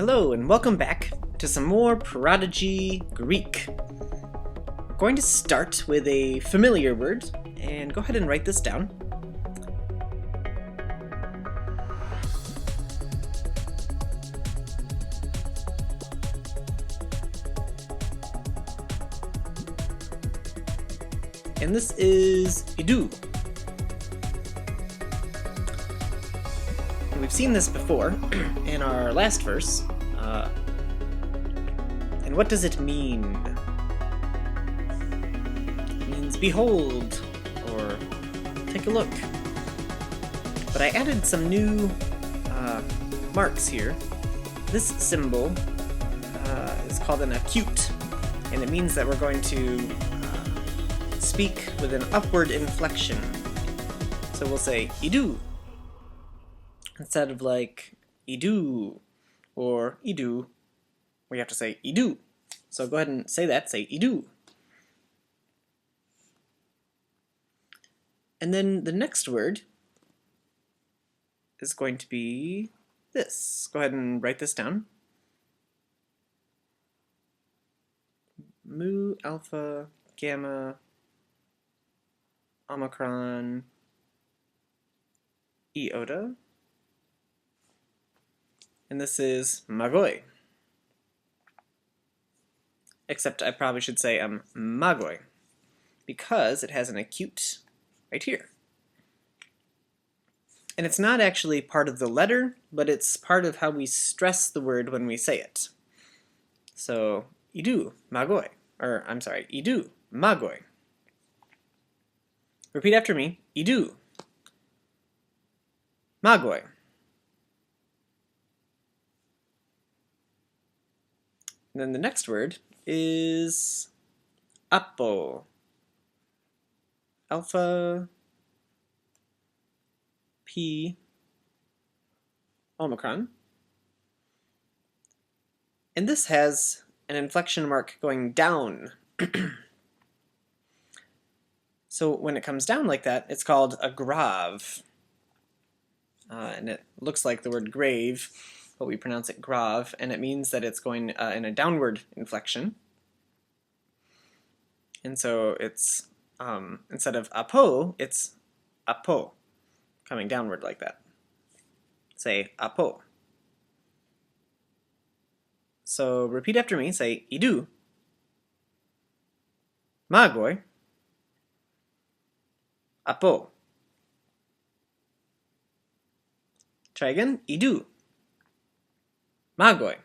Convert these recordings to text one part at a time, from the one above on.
Hello and welcome back to some more Prodigy Greek. We're going to start with a familiar word, and go ahead and write this down. And this is idou. And we've seen this before in our last verse. And what does it mean? It means behold, or take a look. But I added some new marks here. This symbol is called an acute, and it means that we're going to speak with an upward inflection. So we'll say idou instead of like idou or idou. We have to say idou. So go ahead and say that. Say idou. And then the next word is going to be this. Go ahead and write this down. Mu, alpha, gamma, omicron, iota. And this is magoi. Except I probably should say magoi, because it has an acute right here. And it's not actually part of the letter, but it's part of how we stress the word when we say it. So, idou, magoi. Or, I'm sorry, idou, magoi. Repeat after me. Idou, magoi. And then the next word is apo. Alpha, P, omicron. And this has an inflection mark going down. So when it comes down like that, it's called a grave. And it looks like the word grave, but we pronounce it grave, and it means that it's going in a downward inflection. And so it's, instead of apo, it's apo, coming downward like that. Say apo. So repeat after me. Say idou, magoi, apo. Try again. Idou, magoi,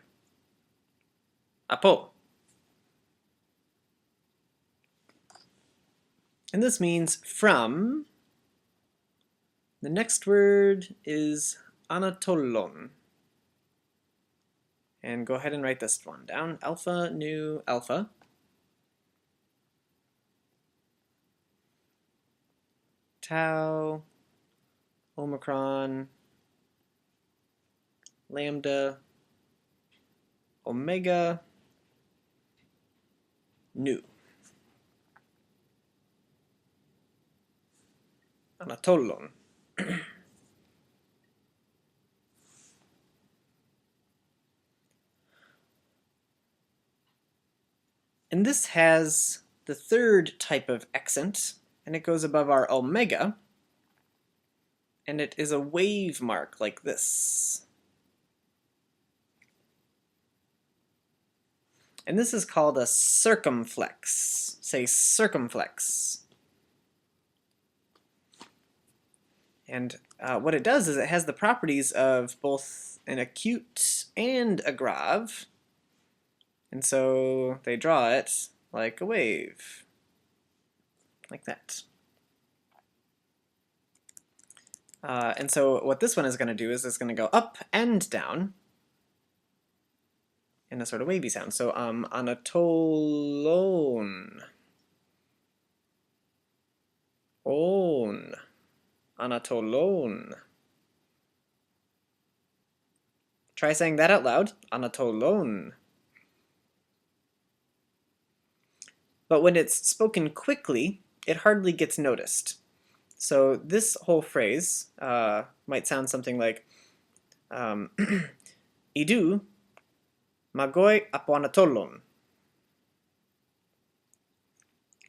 apo. And this means from. The next word is anatolon. And go ahead and write this one down. Alpha, nu, alpha. Tau, omicron, lambda, omega, nu. Anatolon. And this has the third type of accent, and it goes above our omega, and it is a wave mark like this. And this is called a circumflex. Say circumflex. And what it does is it has the properties of both an acute and a grave. And so they draw it like a wave. Like that. And so what this one is going to do is it's going to go up and down in a sort of wavy sound. So anatolon. On. Anatolon. Try saying that out loud. Anatolon. But when it's spoken quickly, it hardly gets noticed. So this whole phrase might sound something like idou Magoi aponatolon.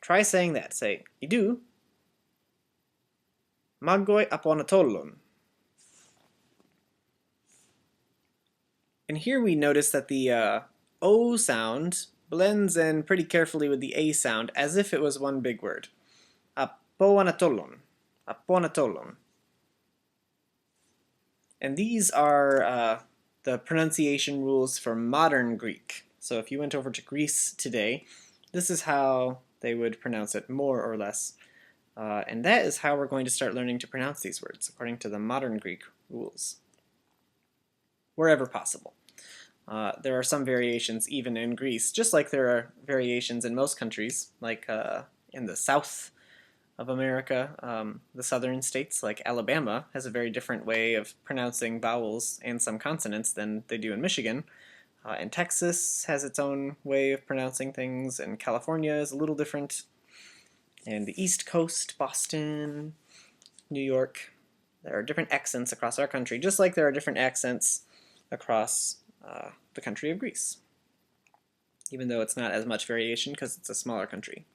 Try saying that. Say, idu. Magoi aponatolon. And here we notice that the O sound blends in pretty carefully with the A sound as if it was one big word. Aponatolon. Aponatolon. And these are the pronunciation rules for modern Greek. So if you went over to Greece today, this is how they would pronounce it, more or less. And that is how we're going to start learning to pronounce these words, according to the modern Greek rules, wherever possible. There are some variations even in Greece, just like there are variations in most countries, like in the south of America, the southern states like Alabama has a very different way of pronouncing vowels and some consonants than they do in Michigan. And Texas has its own way of pronouncing things, and California is a little different. And the East Coast, Boston, New York, there are different accents across our country, just like there are different accents across the country of Greece, even though it's not as much variation because it's a smaller country.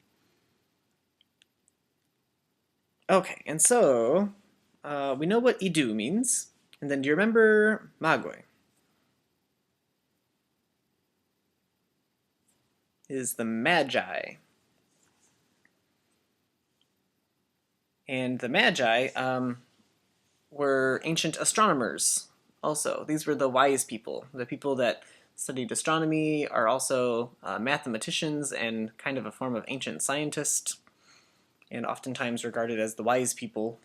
Okay, and so we know what idu means, and then do you remember magoi? Is the Magi. And the Magi were ancient astronomers also. These were the wise people. The people that studied astronomy are also mathematicians and kind of a form of ancient scientist, and oftentimes regarded as the wise people.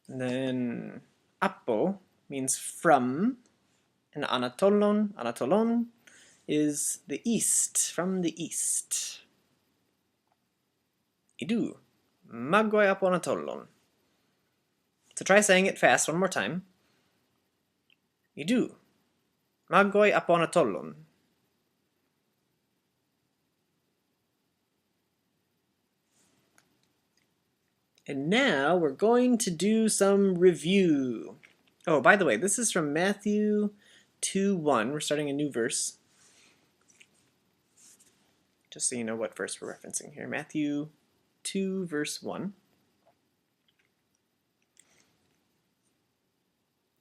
And then apo means from, and anatolon is the east, from the east. Idu, magoi aponatolon. So try saying it fast one more time. Idu, magoi aponatolon. And now we're going to do some review. Oh, by the way, this is from Matthew 2:1. We're starting a new verse. Just so you know what verse we're referencing here. Matthew 2, verse 1.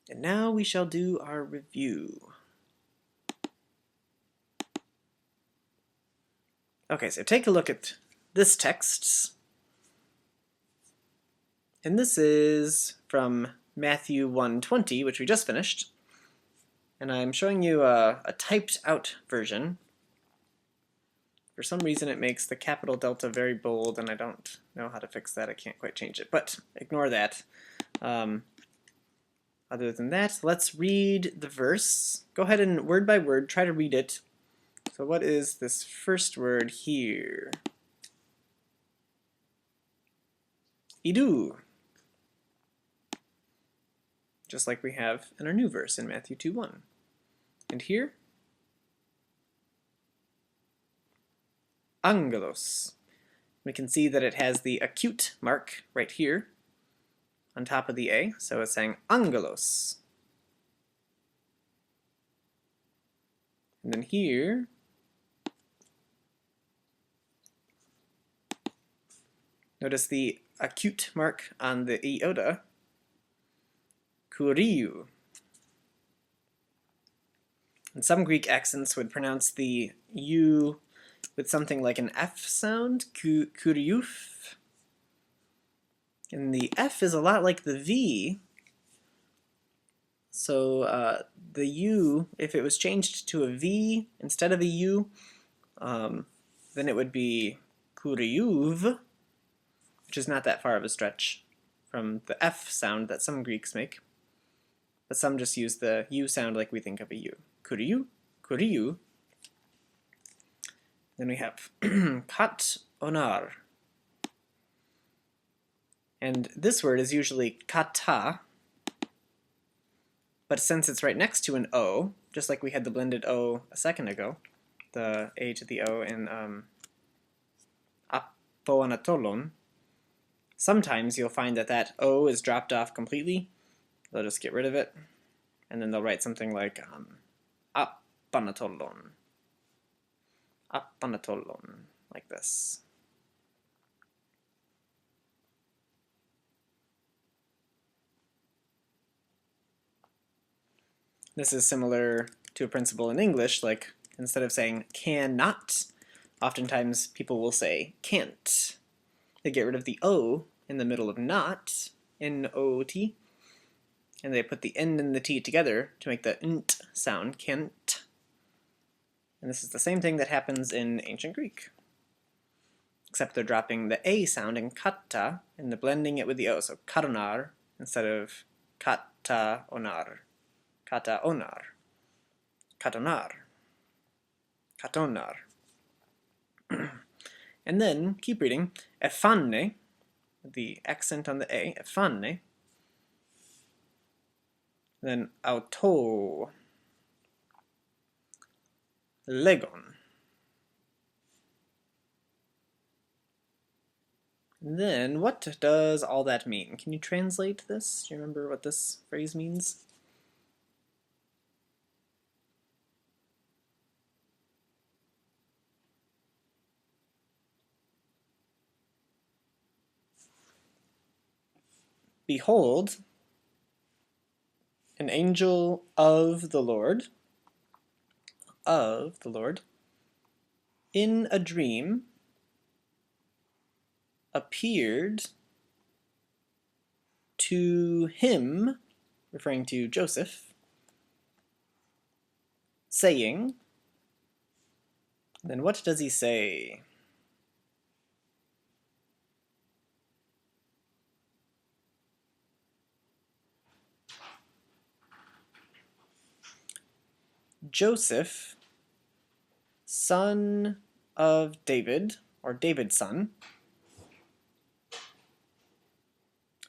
And now we shall do our review. Okay, so take a look at this text. And this is from Matthew 1:20, which we just finished. And I'm showing you a typed out version. For some reason it makes the capital delta very bold, and I don't know how to fix that. I can't quite change it, but ignore that. Other than that, let's read the verse. Go ahead and word by word try to read it. So what is this first word here? Idu. Just like we have in our new verse in Matthew 2:1. And here? Angelos. We can see that it has the acute mark right here on top of the A, so it's saying angelos. And then here, notice the acute mark on the iota, kuriou. And some Greek accents would pronounce the U with something like an F sound, kuriouf. And the F is a lot like the V, so the U, if it was changed to a V instead of a U, then it would be kuriouv, which is not that far of a stretch from the F sound that some Greeks make. But some just use the U sound like we think of a U. Kuriou, kuriou. Then we have kat onar. And this word is usually kata, but since it's right next to an O, just like we had the blended O a second ago, the A to the O in apoanatolon, sometimes you'll find that that O is dropped off completely. They'll just get rid of it. and then they'll write something like apanatolon, like this. This is similar to a principle in English, like instead of saying cannot, oftentimes people will say can't. They get rid of the O in the middle of not, N-O-T, and they put the N and the T together to make the nt sound, can't. And this is the same thing that happens in ancient Greek, except they're dropping the A sound in kata and they're blending it with the O, so katonar instead of kata-onar. Kata-onar. Katonar. Katonar. And then, keep reading, efanne, the accent on the A, efanne, then auto, legon. Then, what does all that mean? Can you translate this? Do you remember what this phrase means? Behold, an angel of the Lord, in a dream, appeared to him, referring to Joseph, saying, then what does he say? Joseph, son of David, or David's son.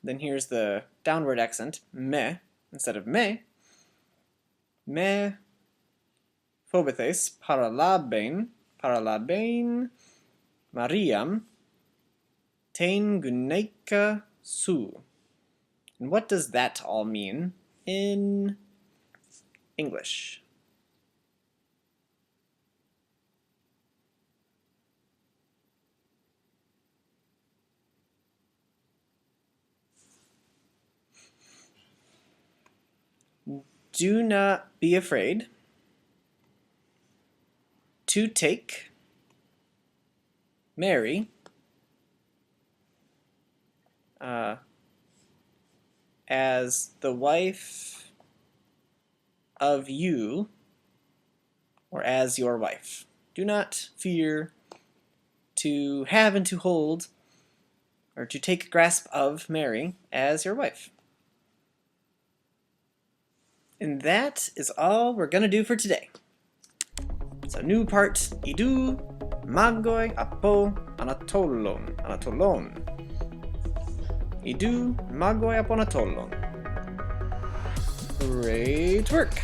Then here's the downward accent, me, instead of me. Me phobethes paralabein, Mariam, tein guneika su. And what does that all mean in English? Do not be afraid to take Mary as the wife of you, or as your wife. Do not fear to have and to hold, or to take grasp of Mary as your wife. And that is all we're gonna do for today. So new part, idou magoi apo anatolon. Idou magoi apo anatolon. Great work!